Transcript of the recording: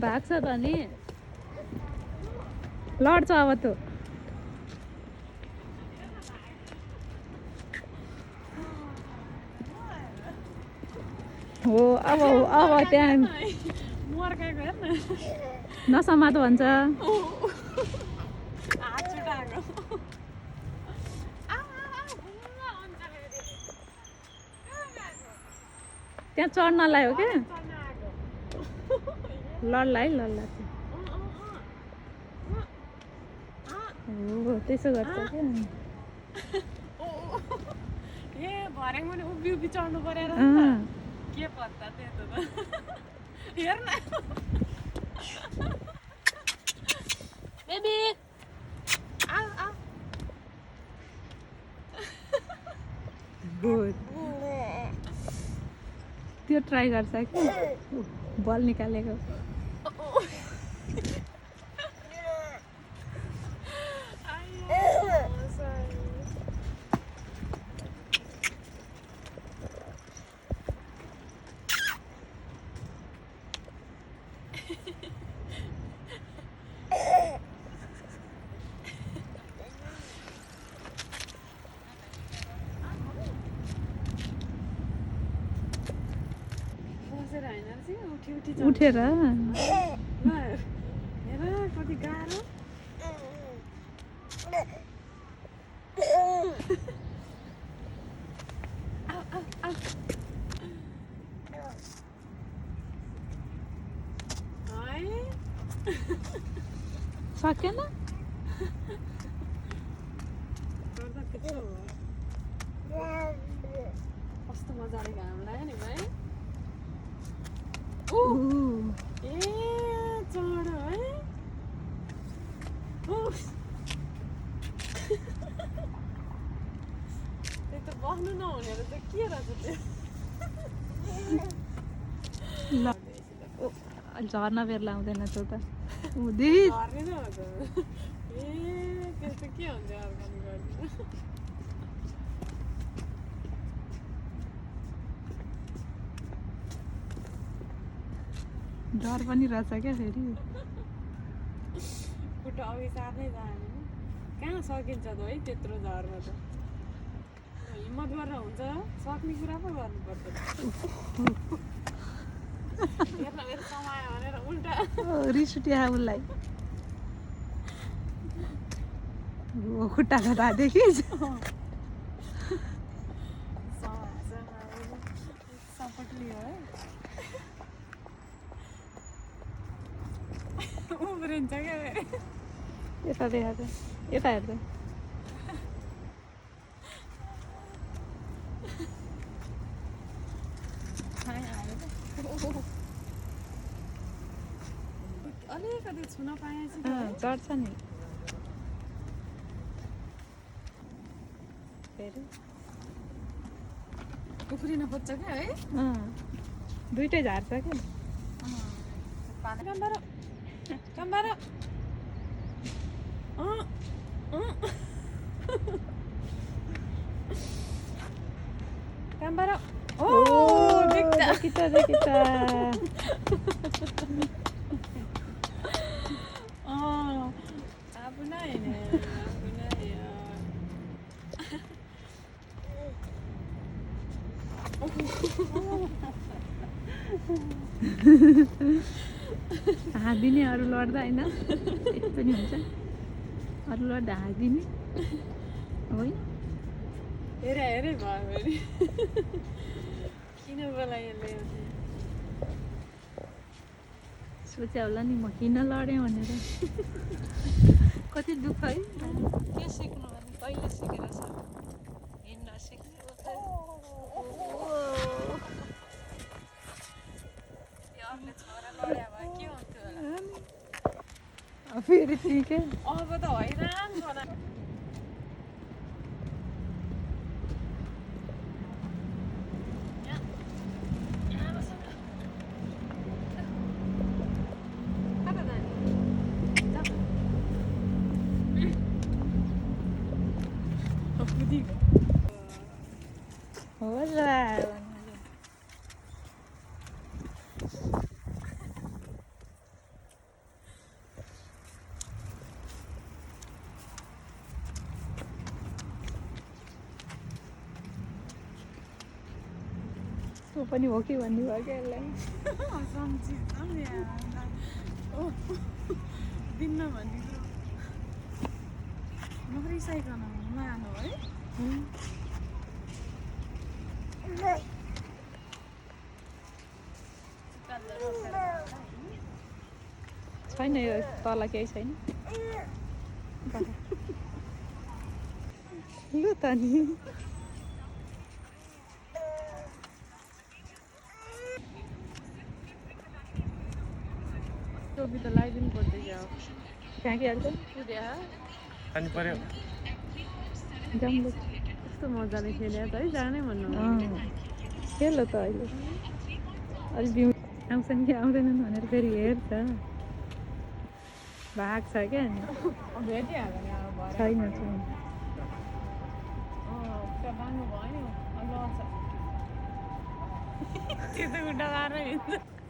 भाग्छ त नि लड्छ अब त्यो हो अब त्यहाँ नसमातो भन्छ त्यहाँ चढ्नलाई हो क्या लड्ला है लड्ला हो त्यसो गर्छ क्या चढ्नु पर्यो के पत्ता त्यस्तो त हेर्न बेबी त्यो ट्राई गर्छ कि बल निकालेको उठेर कति गाह्रो सकेन कस्तो मजाले घाम लाग्यो नि भाइ ए चढो है त्यो त बस्नु नहुने त के रहेछ त्यो झर्ना बेर लाउँदैन त्यो त झर्ने न ए त्यस्तो के हुन्छ अर्काले गर्नु डर पनि रहेछ क्या फेरि खुट्टा अघि सार्नै जाने कहाँ सकिन्छ त है त्यत्रो झर्न त हिम्मत गरेर हुन्छ सक्ने कुरा पो गर्नुपर्छ हेर्न मेरो कमायो भनेर उल्टा रिस उठ्यो उसलाई खुट्टा खटा देखि सपोर्ट लियो है उम्रिन्छ क्या यता देखाएको यता हेर्दा अलिकति छुन पाएपछि चढ्छ नि फेरि उफ्रिन खोज्छ क्या है दुइटै झार्छ क्या Kamera. Kamera. Oh, kita. Oh, apa ini? हाँदिने अरू लड्दा होइन यति पनि हुन्छ अरू लड्दा हाँदिने है हेरे भयो फेरि किन बोलायो सोचे होला नि म किन लडेँ भनेर कति दुःख है के सिक्नु भने कहिले सिकेर हिँड्न सिक्नु फेरि ठिकै अब त हैरान बना होला को पनि हो कि भन्ने भयो क्या यसलाई दिन्न भन्ने नरिसाइकन नआनु है छैन यो तल केही छैन लु त नि टोपी त लगाइदिनु पर्दैछ कहाँ के हाल्छ अनि पर्यो जाउँ ल कस्तो मजाले खेल्यो त है जानै भन्नु खेल त अहिले अलि बिउ आउँछन् कि आउँदैनन् भनेर फेरि हेर्छ भाग छ क्या भेटिहाल्यो नि अब भरे छैन छैन त्यो बाङ्गो भयो नि त्यो त खुट्टा लाएर हिँड्छ